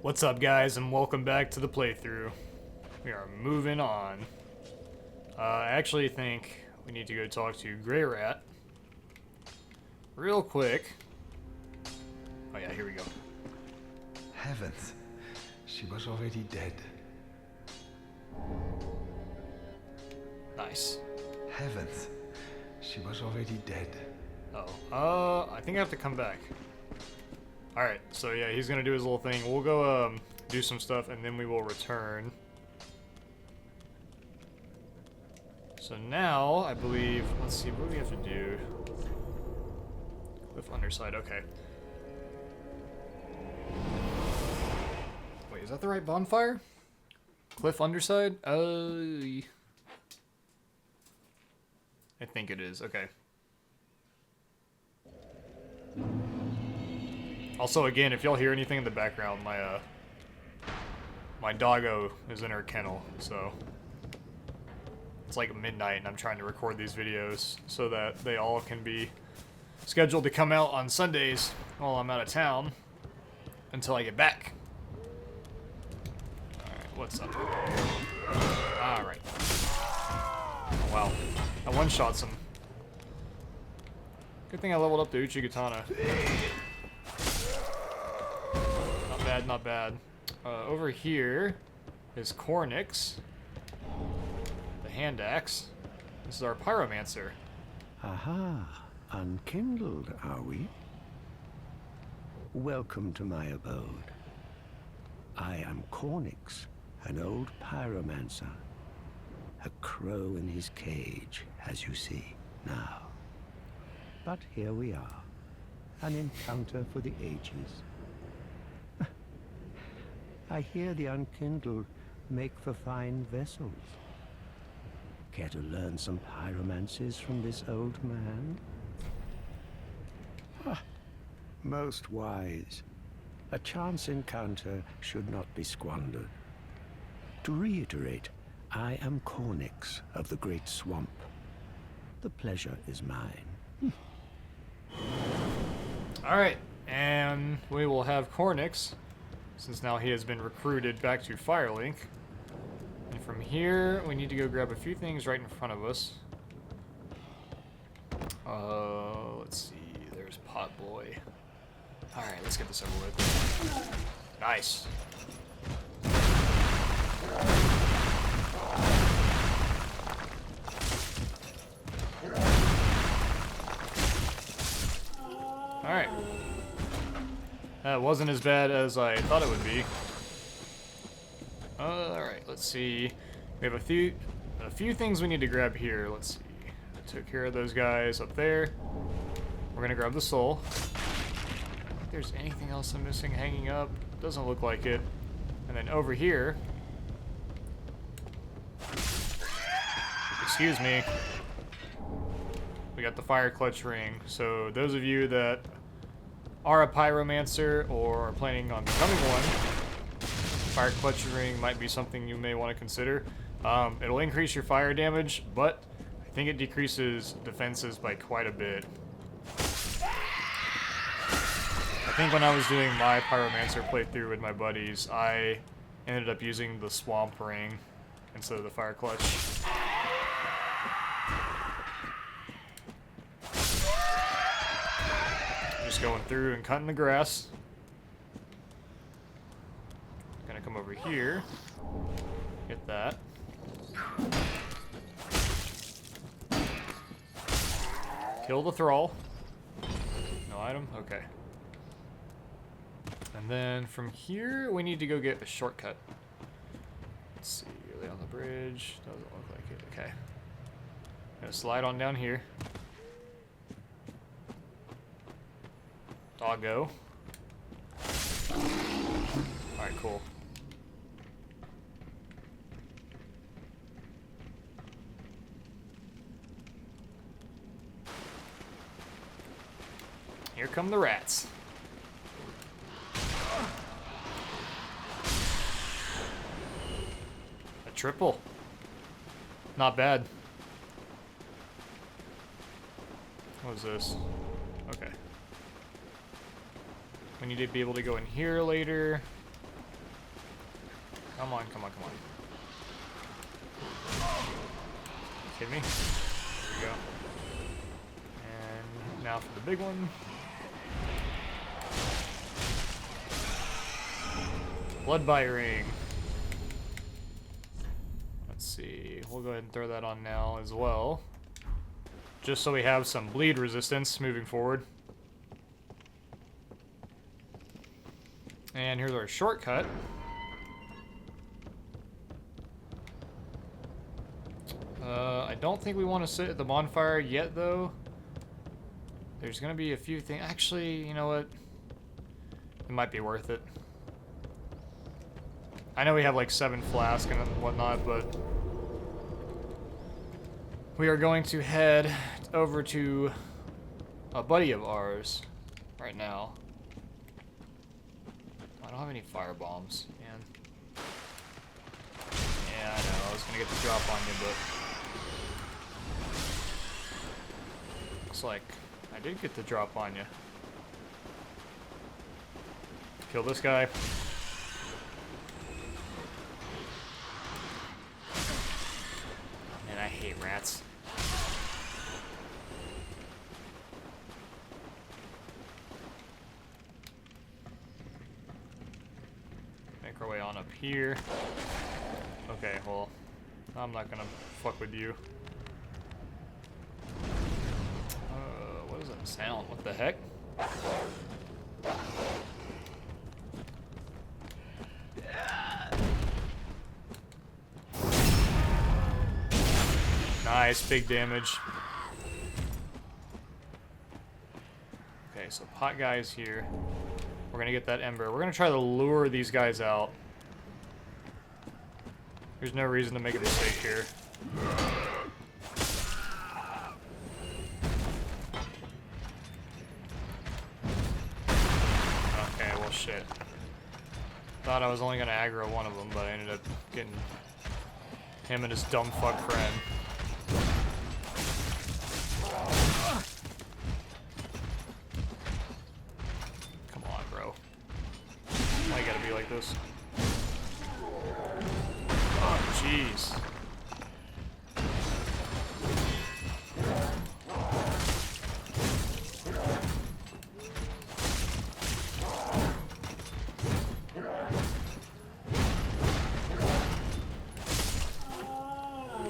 What's up, guys, and welcome back to the playthrough. We are moving on. I actually think we need to go talk to Grey Rat real quick. Oh yeah, here we go. Heavens, she was already dead. Nice. Heavens, she was already dead. Oh, I think I have to come back. Alright, so yeah, he's gonna do his little thing. We'll go do some stuff and then we will return. So now, I believe, let's see, what do we have to do? Cliff underside, okay. Wait, is that the right bonfire? Cliff underside? I think it is, okay. Also, again, if y'all hear anything in the background, my doggo is in her kennel, so it's like midnight and I'm trying to record these videos so that they all can be scheduled to come out on Sundays while I'm out of town until I get back. Alright, what's up? Alright. Oh, wow. I one-shots him. Good thing I leveled up to Uchigatana. Not bad, not bad. Over here is Cornix, the hand axe. This is our pyromancer. Aha, unkindled, are we? Welcome to my abode. I am Cornix, an old pyromancer. A crow in his cage, as you see now. But here we are, an encounter for the ages. I hear the unkindled make for fine vessels. Care to learn some pyromancies from this old man? Most wise. A chance encounter should not be squandered. To reiterate, I am Cornix of the Great Swamp. The pleasure is mine. Alright, and we will have Cornix, since now he has been recruited back to Firelink. And from here, we need to go grab a few things right in front of us. Let's see, there's Potboy. Alright, let's get this over with. Nice. Alright. That wasn't as bad as I thought it would be. Alright, let's see. We have a few things we need to grab here. Let's see. I took care of those guys up there. We're gonna grab the soul. If there's anything else I'm missing hanging up. Doesn't look like it. And then over here. Excuse me. We got the fire clutch ring. So those of you that are a pyromancer or are planning on becoming one, fire clutch ring might be something you may want to consider. It'll increase your fire damage, but I think it decreases defenses by quite a bit. I think when I was doing my pyromancer playthrough with my buddies, I ended up using the swamp ring instead of the fire clutch. Just going through and cutting the grass. Gonna come over here. Get that. Kill the thrall. No item? Okay. And then from here, we need to go get a shortcut. Let's see, are they on the bridge? Doesn't look like it. Okay. Gonna slide on down here. Doggo. Alright, cool. Here come the rats. A triple. Not bad. What is this? Okay. We need to be able to go in here later. Come on, come on, come on. Hit me. There we go. And now for the big one. Blood bite ring. Let's see. We'll go ahead and throw that on now as well. Just so we have some bleed resistance moving forward. And here's our shortcut. I don't think we want to sit at the bonfire yet, though. There's going to be a few things. Actually, you know what? It might be worth it. I know we have like 7 flasks and whatnot, but we are going to head over to a buddy of ours right now. I don't have any fire bombs, man. Yeah, I know. I was gonna get the drop on you, but looks like I did get the drop on you. Kill this guy. Man, I hate rats. Make our way on up here. Okay, well, I'm not gonna fuck with you. What is that sound? What the heck? Nice, big damage. Okay, so pot guy is here. We're gonna get that ember. We're gonna try to lure these guys out. There's no reason to make a mistake here. Okay, well shit. Thought I was only gonna aggro one of them, but I ended up getting him and his dumb fuck friend. Come on, bro. Why you gotta be like this? Oh, jeez.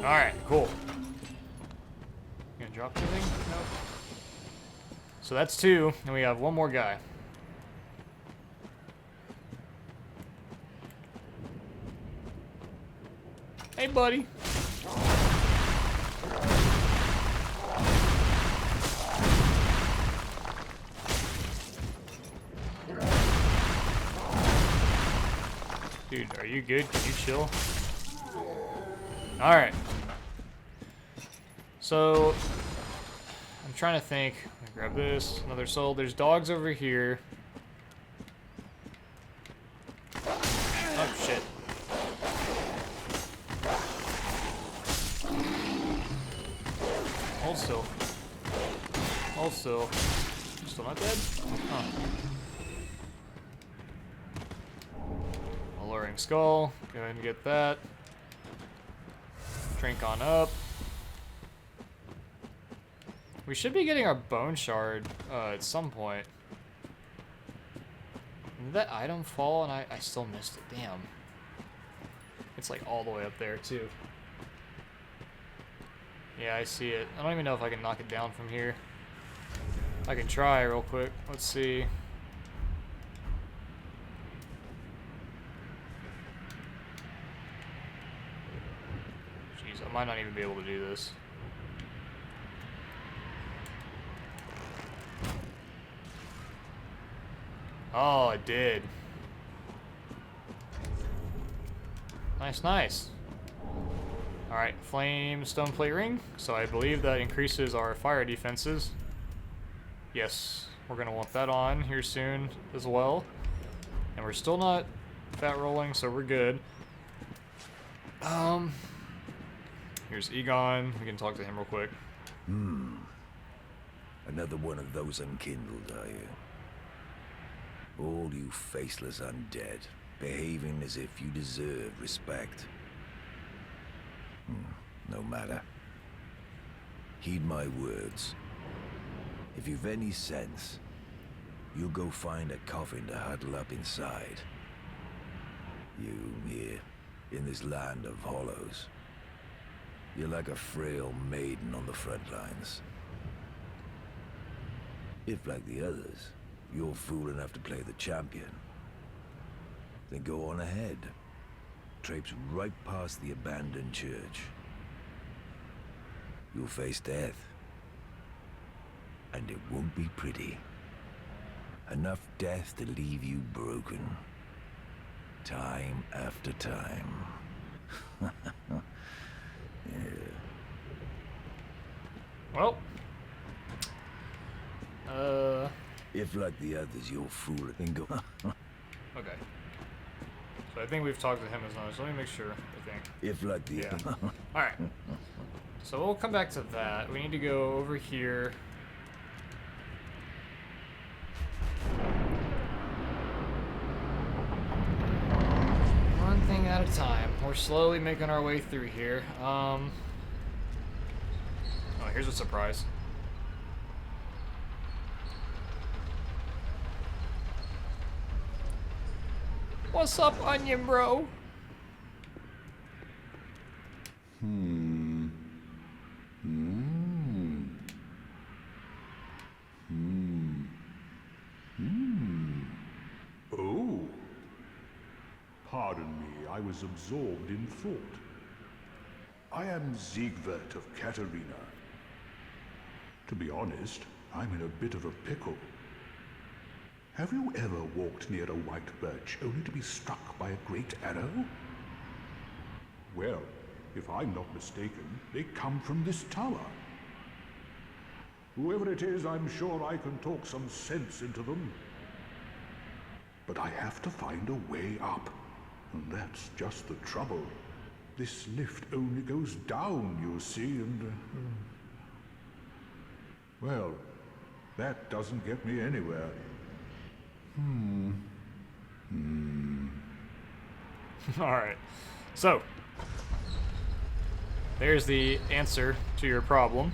Alright, cool. You gonna drop anything? Nope. So that's 2, and we have one more guy. Hey, buddy. Dude, are you good? Can you chill? Alright. So, I'm trying to think. I'm gonna grab this. Another soul. There's dogs over here. Oh, shit. Hold still. Hold still. Still not dead? Huh. Alluring skull. Go ahead and get that. Drink on up. We should be getting our bone shard at some point. Did that item fall and I still missed it? Damn. It's like all the way up there too. Yeah, I see it. I don't even know if I can knock it down from here. I can try real quick. Let's see. Jeez, I might not even be able to do this. Oh, it did. Nice, nice. Alright, flame stone plate ring. So I believe that increases our fire defenses. Yes, we're going to want that on here soon as well. And we're still not fat rolling, so we're good. Here's Egon. We can talk to him real quick. Another one of those unkindled, are you? All you faceless undead. behaving as if you deserve respect. No matter. Heed my words. If you've any sense, you'll go find a coffin to huddle up inside. You, here, in this land of hollows. You're like a frail maiden on the front lines. If, like the others, you're fool enough to play the champion, then go on ahead. Traipse right past the abandoned church. You'll face death. And it won't be pretty. Enough death to leave you broken. Time after time. Yeah. Well. If, like the others, you're fool, then go. Okay. So I think we've talked to him as much. Let me make sure, I think. If, like the Yeah. Alright. So we'll come back to that. We need to go over here. One thing at a time. We're slowly making our way through here. Oh, here's a surprise. What's up, Onion Bro? Oh. Pardon me, I was absorbed in thought. I am Siegwart of Katarina. To be honest, I'm in a bit of a pickle. Have you ever walked near a white birch only to be struck by a great arrow? Well, if I'm not mistaken, they come from this tower. Whoever it is, I'm sure I can talk some sense into them. But I have to find a way up, and that's just the trouble. This lift only goes down, you see, and... Well, that doesn't get me anywhere. Alright. So, there's the answer to your problem.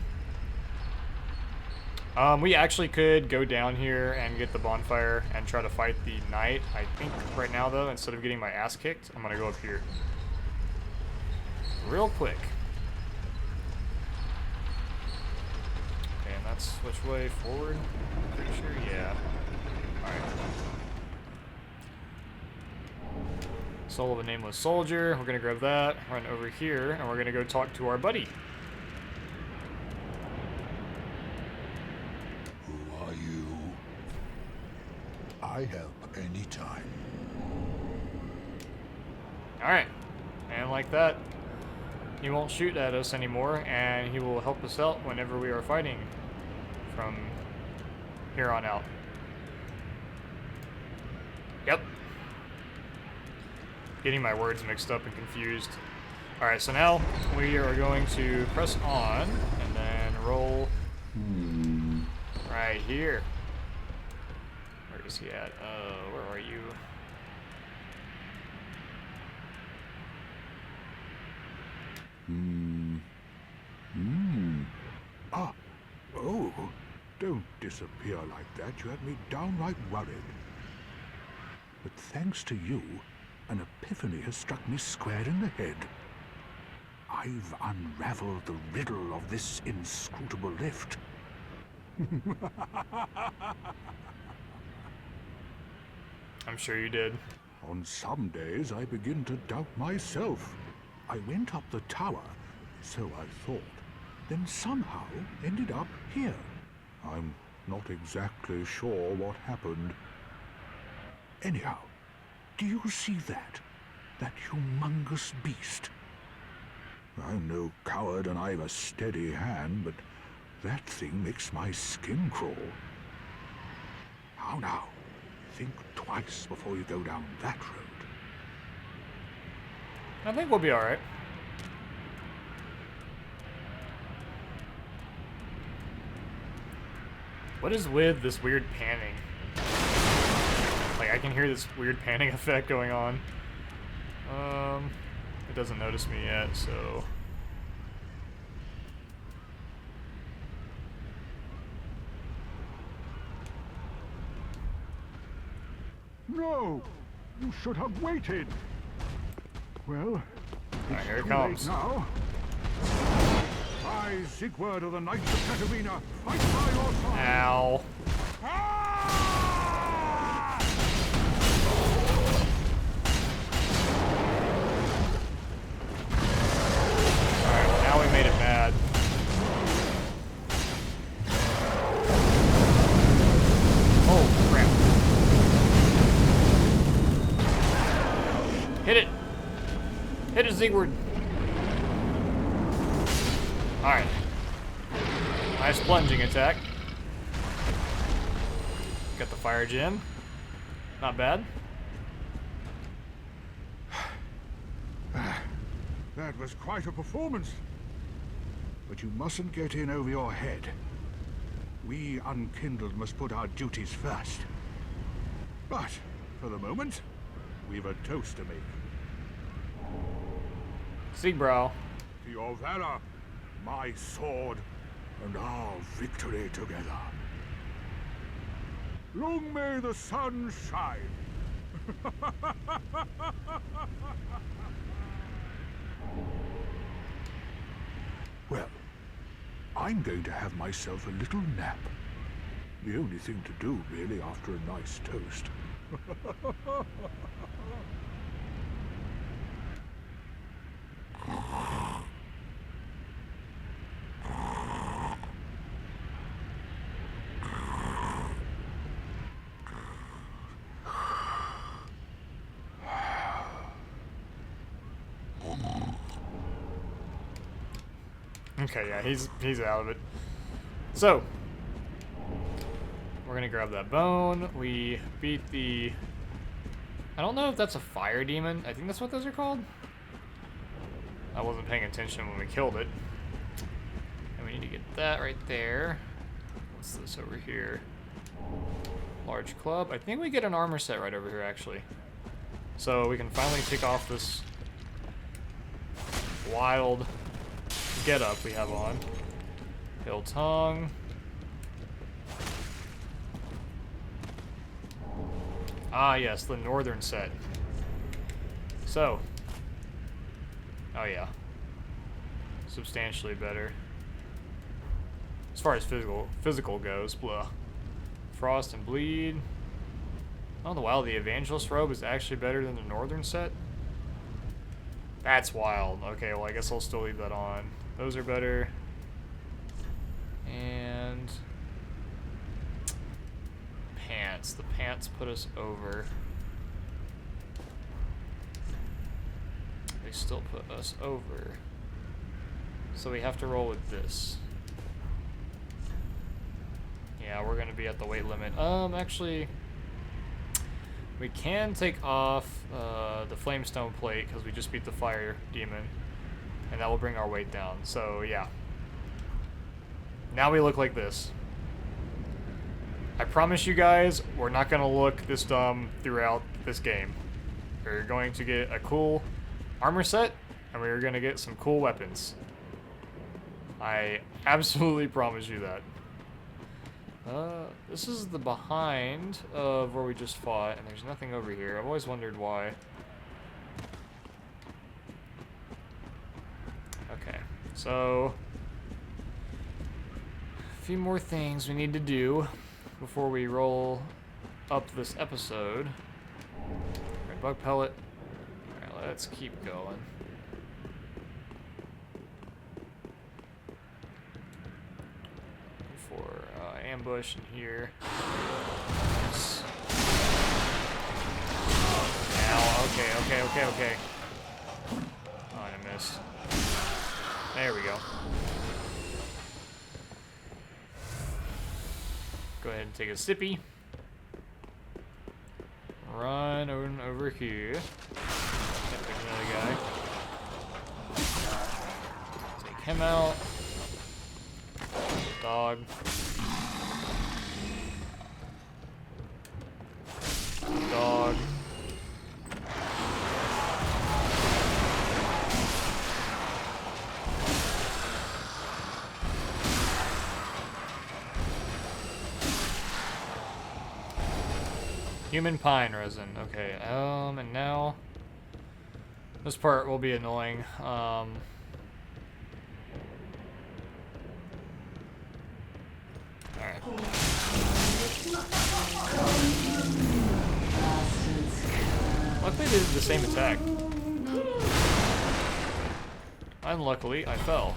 We actually could go down here and get the bonfire and try to fight the knight. I think right now, though, instead of getting my ass kicked, I'm gonna go up here. Real quick. Okay, and that's which way forward? Pretty sure, yeah. Alright. Soul of a Nameless Soldier. We're gonna grab that, run over here, and we're gonna go talk to our buddy. Who are you? I help anytime. Alright. And like that, he won't shoot at us anymore, and he will help us out whenever we are fighting from here on out. Yep. Getting my words mixed up and confused. Alright, so now we are going to press on and then roll right here. Where is he at? Where are you? Ah, oh, don't disappear like that. You had me downright worried. But thanks to you, an epiphany has struck me square in the head. I've unraveled the riddle of this inscrutable lift. I'm sure you did. On some days, I begin to doubt myself. I went up the tower, so I thought, then somehow ended up here. I'm not exactly sure what happened. Anyhow, do you see that? That humongous beast? I'm no coward and I've a steady hand, but that thing makes my skin crawl. How now? Think twice before you go down that road. I think we'll be alright. What is with this weird panning? Like, I can hear this weird panning effect going on. It doesn't notice me yet, so... No! You should have waited! Well, Alright, here it too comes. late now. I, Sigurd of the Knights of Katarina, fight by your side! Ow. Ah! Alright, well now we made it mad. Oh, crap. Hit it! Hit it, Sigurd! Alright. Nice plunging attack. Got the fire gem. Not bad. That was quite a performance. But you mustn't get in over your head. We unkindled must put our duties first. But, for the moment, we've a toast to make. Siegbrow. To your valor, my sword, and our victory together. Long may the sun shine. Well, I'm going to have myself a little nap. The only thing to do, really, after a nice toast. Okay, yeah, he's out of it. So, we're gonna grab that bone. We beat the... I don't know if that's a fire demon. I think that's what those are called. I wasn't paying attention when we killed it. And we need to get that right there. What's this over here? Large club. I think we get an armor set right over here, actually. So we can finally take off this wild get up we have on. Hill tongue. Ah, yes, the northern set. So. Oh, yeah. Substantially better. As far as physical goes, blah. Frost and bleed. Oh, wow, the evangelist robe is actually better than the northern set? That's wild. Okay, well, I guess I'll still leave that on. Those are better. And pants. The pants put us over. They still put us over. So we have to roll with this. Yeah, we're gonna be at the weight limit. Actually, we can take off the flamestone plate because we just beat the fire demon, and that will bring our weight down. So yeah, now we look like this. I promise you guys, we're not gonna look this dumb throughout this game. We're going to get a cool armor set, and we're gonna get some cool weapons. I absolutely promise you that. This is the behind of where we just fought, and there's nothing over here. I've always wondered why. Okay, so a few more things we need to do before we roll up this episode. Red bug pellet. Alright, let's keep going. For ambush in here. Yes. Ow, okay. Oh, I missed. There we go. Go ahead and take a sippy. Run over here. Get another guy. Take him out. Dog. dog. Human pine resin. Okay, and now this part will be annoying. Alright. Luckily they did the same attack. Unluckily, I fell.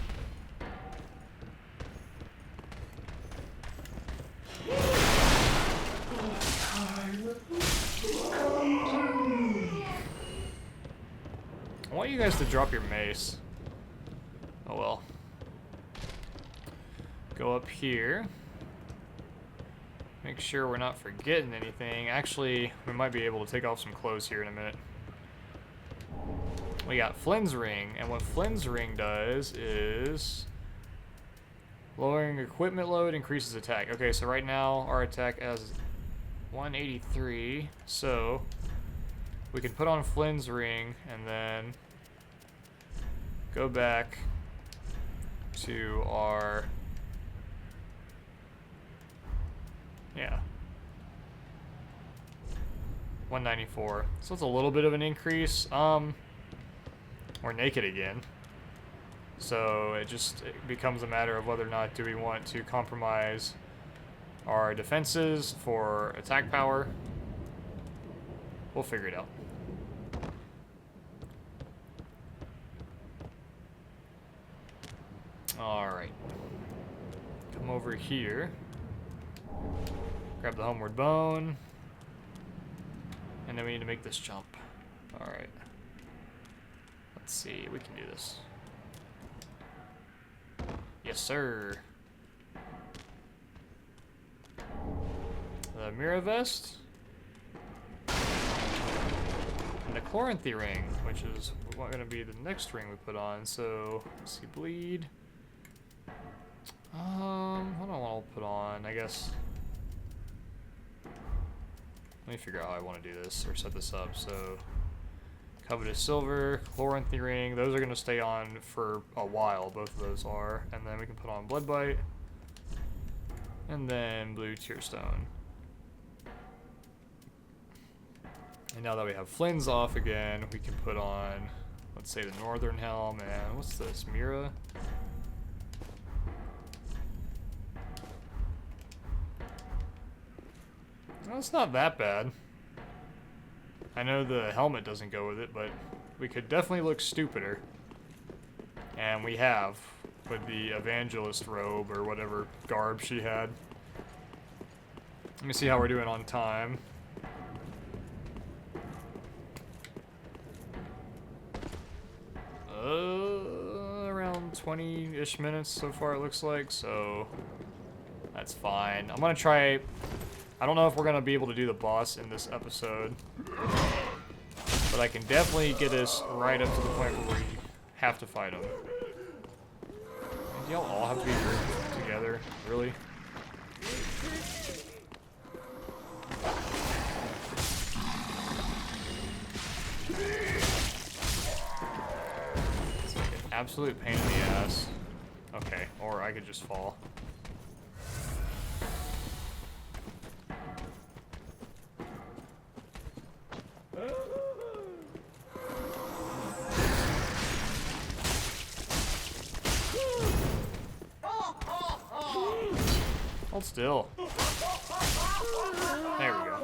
I want you guys to drop your mace. Oh well. Go up here. Make sure we're not forgetting anything. Actually, we might be able to take off some clothes here in a minute. We got Flynn's Ring, and what Flynn's Ring does is lowering equipment load increases attack. Okay, so right now our attack has 183, so we can put on Flynn's Ring and then go back to our, yeah, 194. So it's a little bit of an increase. We're naked again. So it becomes a matter of whether or not do we want to compromise our defenses for attack power. We'll figure it out. Alright. Come over here. Grab the homeward bone. And then we need to make this jump. Alright. Let's see, we can do this. Yes, sir. The Mira Vest. And the Chloranthy Ring, which is going to be the next ring we put on. So, let's see, bleed. What do I want to put on? I guess. Let me figure out how I want to do this or set this up. So, Covetous Silver, Chloranthy Ring, those are going to stay on for a while, both of those are. And then we can put on Bloodbite. And then Blue Tearstone. And now that we have Flynn's off again, we can put on, let's say, the Northern Helm, and what's this, Mira? Well, it's not that bad. I know the helmet doesn't go with it, but we could definitely look stupider. And we have, with the Evangelist robe, or whatever garb she had. Let me see how we're doing on time. Around 20-ish minutes so far it looks like, so that's fine. I'm gonna try, I don't know if we're gonna be able to do the boss in this episode, but I can definitely get us right up to the point where we have to fight him. Do y'all all have to be grouped together? Really? It's like an absolute pain in the ass. Okay, or I could just fall. Hold still. There we go.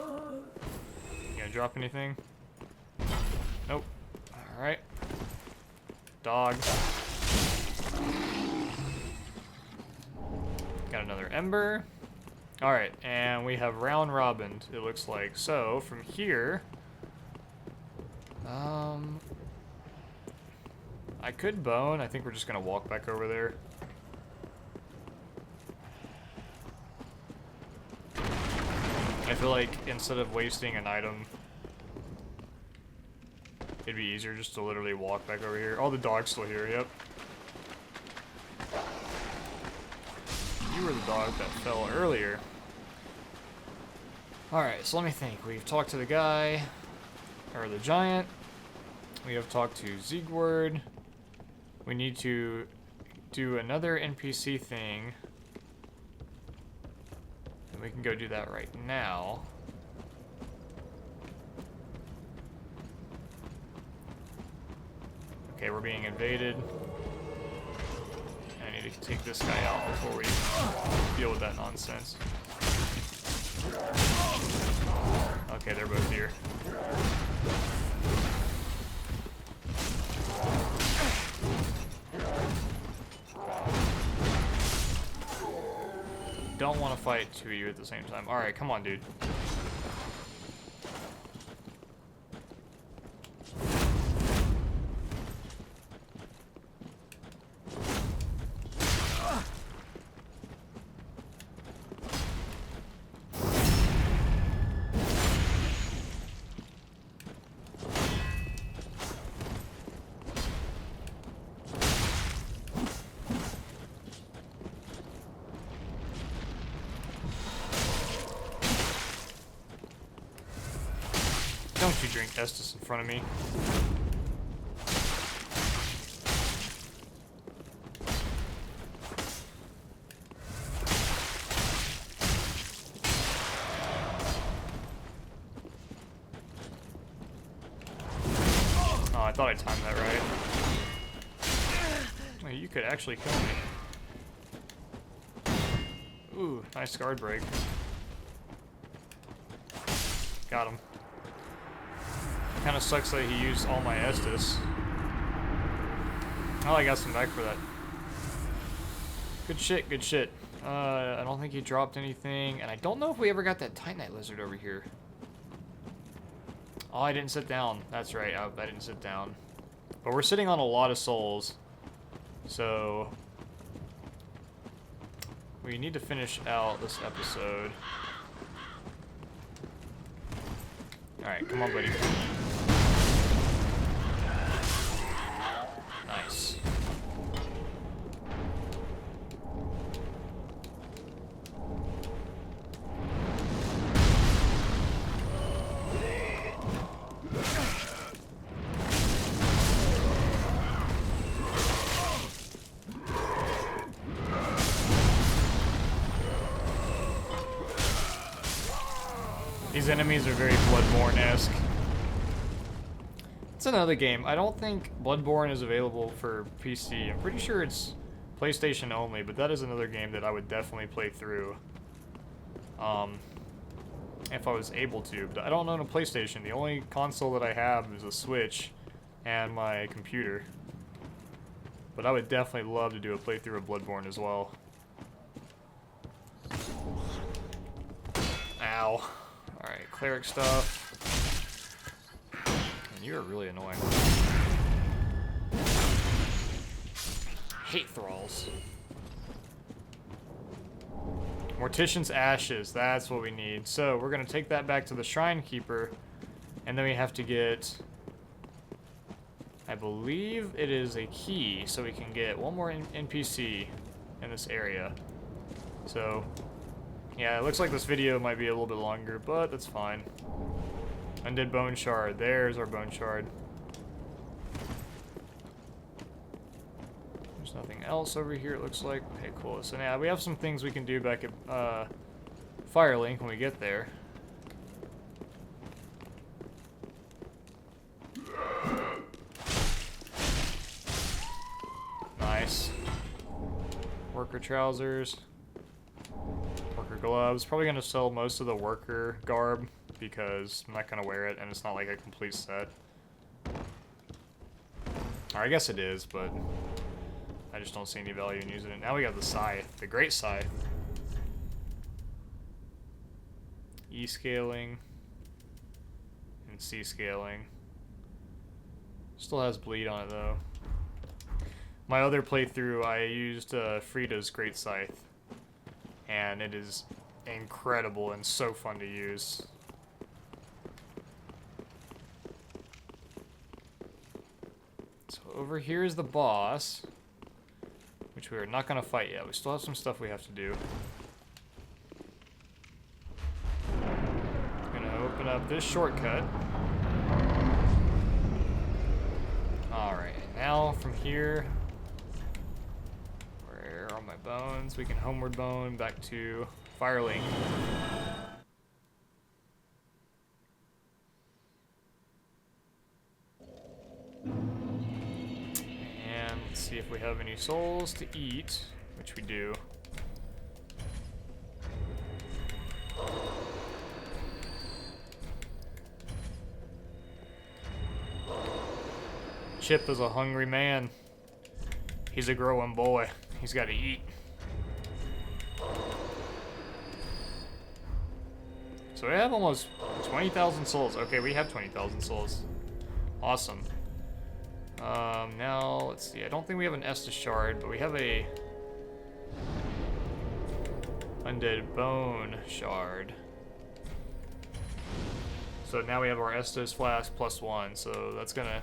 You gonna drop anything? Nope. Alright. Dog. Got another ember. Alright, and we have round robin, it looks like. So, from here... I could bone. I think we're just gonna walk back over there. I feel like instead of wasting an item, it'd be easier just to literally walk back over here. Oh, the dog's still here, yep. You were the dog that fell earlier. Alright, so let me think. We've talked to the guy, or the giant. We have talked to Ziegward. We need to do another NPC thing. And we can go do that right now. Okay, we're being invaded. I need to take this guy out before we deal with that nonsense. Okay, they're both here. Don't want to fight two of you at the same time. Alright, come on, dude. Don't you drink Estus in front of me. Oh, I thought I timed that right. Oh, you could actually kill me. Ooh, nice guard break. Got him. Kind of sucks that he used all my Estus. Oh, I got some back for that. Good shit, good shit. I don't think he dropped anything, and I don't know if we ever got that Titanite lizard over here. Oh, I didn't sit down. That's right, I didn't sit down. But we're sitting on a lot of souls, so we need to finish out this episode. Alright, come on, buddy. Nice. These enemies are very Bloodborne-esque. It's another game. I don't think Bloodborne is available for PC. I'm pretty sure it's PlayStation only, but that is another game that I would definitely play through. If I was able to. But I don't own a PlayStation. The only console that I have is a Switch and my computer. But I would definitely love to do a playthrough of Bloodborne as well. Ow. Alright, cleric stuff. And you're really annoying. Hate thralls. Mortician's ashes, that's what we need. So we're gonna take that back to the Shrine Keeper, and then we have to get, I believe it is a key, so we can get one more NPC in this area. So, yeah, it looks like this video might be a little bit longer, but that's fine. Undead Bone Shard, there's our Bone Shard. There's nothing else over here, it looks like. Okay, cool. So yeah, we have some things we can do back at Firelink when we get there. Nice. Worker trousers. Worker gloves. Probably going to sell most of the worker garb because I'm not going to wear it and it's not like a complete set. Or I guess it is, but I just don't see any value in using it. Now we got the scythe, the great scythe. E scaling and C scaling. Still has bleed on it though. My other playthrough, I used Frida's great scythe, and it is incredible and so fun to use. So over here is the boss, which we are not going to fight yet. We still have some stuff we have to do. up this shortcut. Alright, now from here, where are my bones? We can homeward bone back to Firelink. And let's see if we have any souls to eat, which we do. Chip is a hungry man. He's a growing boy. He's got to eat. So we have almost 20,000 souls. Okay, we have 20,000 souls. Awesome. Now, let's see. I don't think we have an Estus shard, but we have a Undead Bone shard. So now we have our Estus flask +1, so that's gonna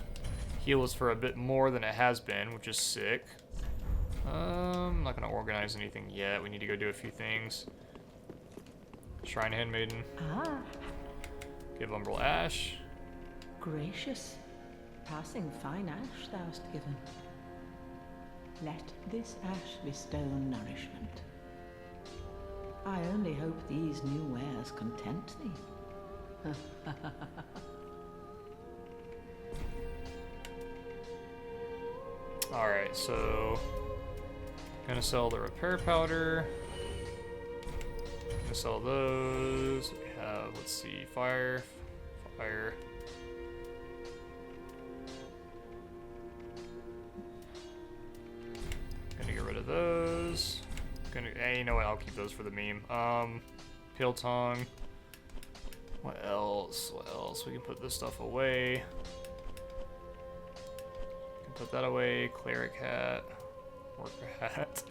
heal us for a bit more than it has been, which is sick. I'm not gonna organize anything yet. We need to go do a few things. Shrine Handmaiden. Ah, Give Umbral Ash. gracious. Passing fine ash thou'st given. Let this ash bestow nourishment. I only hope these new wares content thee. Alright, so gonna sell the repair powder. Gonna sell those. We have, let's see, fire. Gonna get rid of those. Hey, you know what? I'll keep those for the meme. Pale tongue. What else? What else? We can put this stuff away. Put that away. Cleric hat. Worker hat.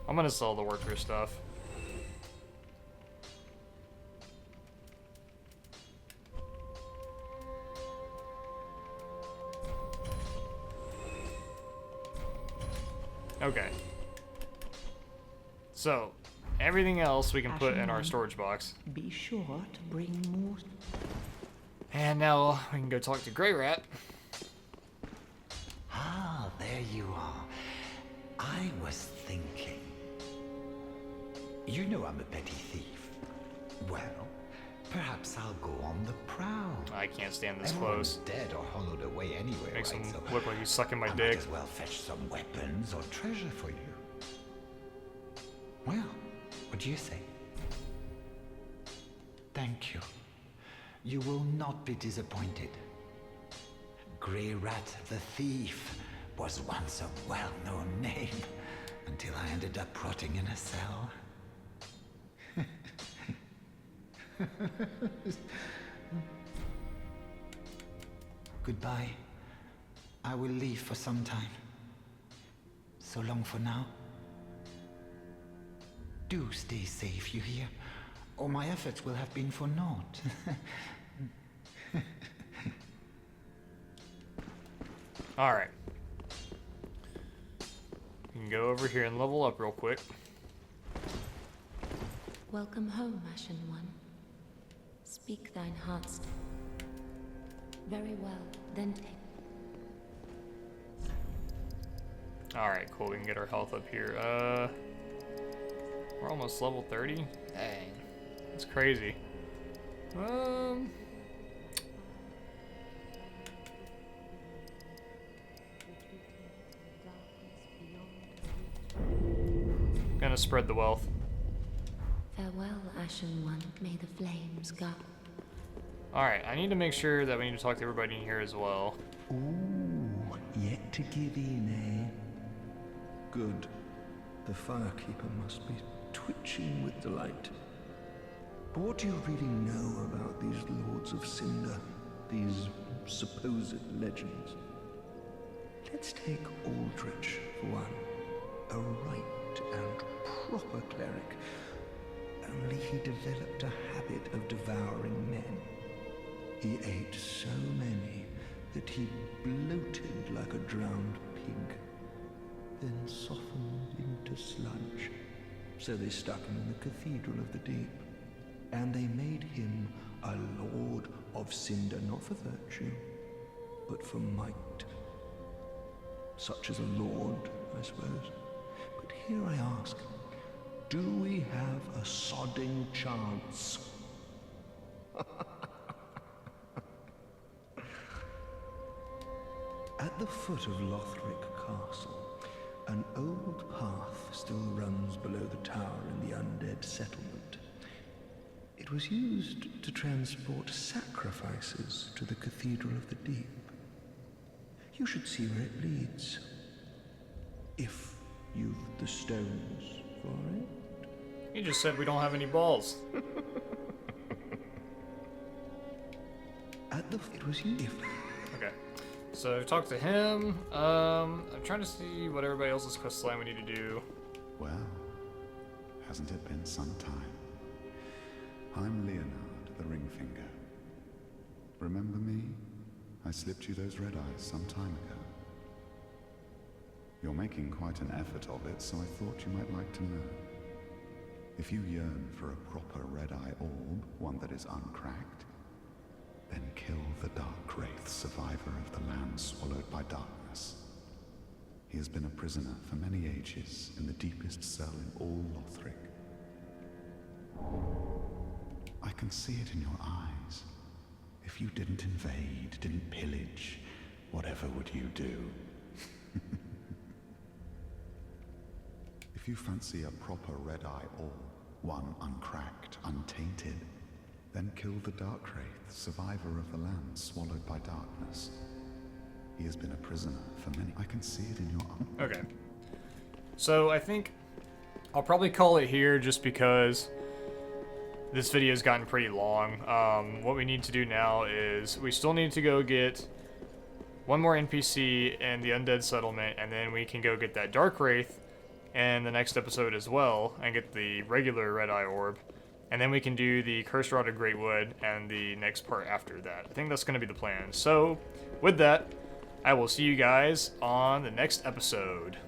I'm gonna sell the worker stuff. Okay. So, everything else we can put in our storage box. Be sure to bring more. And now we can go talk to Grey Rat. Ah, there you are. I was thinking. You know I'm a petty thief. Well, perhaps I'll go on the prowl. I can't stand this Everyone's close. dead or hollowed away anyway, Makes right? him So look like he's sucking my I dick. might as well fetch some weapons or treasure for you. Well, what do you say? Thank you. You will not be disappointed. Grey Rat the Thief was once a well-known name until I ended up rotting in a cell. Goodbye. I will leave for some time. So long for now. Do stay safe, you hear? Or my efforts will have been for naught. Alright. We can go over here and level up real quick. Welcome home, Ashen One. Speak thine heart's. Very well, then take. Alright, cool. We can get our health up here. We're almost level 30? Dang. That's crazy. Gonna spread the wealth. Farewell, Ashen One. May the flames guard. Alright, I need to make sure that we need to talk to everybody in here as well. Ooh, yet to give in, eh? Good. The Firekeeper must be twitching with delight. But what do you really know about these Lords of Cinder, these supposed legends? Let's take Aldrich for one. A right and proper cleric. Only he developed a habit of devouring men. He ate so many that he bloated like a drowned pig, then softened into sludge. So they stuck him in the Cathedral of the Deep, and they made him a Lord of cinder, not for virtue, but for might. Such as a lord, I suppose. But here I ask, do we have a sodding chance? At the foot of Lothric Castle, an old path still runs below the tower in the Undead settlement. It was used to transport sacrifices to the Cathedral of the Deep. You should see where it leads. If you've the stones for it. He just said we don't have any balls. It was you. Okay. So I've talked to him. I'm trying to see what everybody else's quest line we need to do. Well, hasn't it been some time? I'm Leonard, the Ringfinger. Remember me? I slipped you those red eyes some time ago. You're making quite an effort of it, so I thought you might like to know. If you yearn for a proper red-eye orb, one that is uncracked, then kill the Dark Wraith, survivor of the land swallowed by darkness. He has been a prisoner for many ages in the deepest cell in all Lothric. I can see it in your eyes. If you didn't invade, didn't pillage, whatever would you do? If you fancy a proper red-eye orb, one uncracked, untainted, then kill the Dark Wraith, survivor of the land swallowed by darkness. He has been a prisoner for many. I can see it in your eyes. Okay. So I think I'll probably call it here just because this video's gotten pretty long. What we need to do now is we still need to go get one more NPC in the Undead settlement, and then we can go get that Dark Wraith in the next episode as well, and get the regular Red Eye Orb. And then we can do the Cursed Rod of Greatwood and the next part after that. I think that's going to be the plan. So, with that, I will see you guys on the next episode.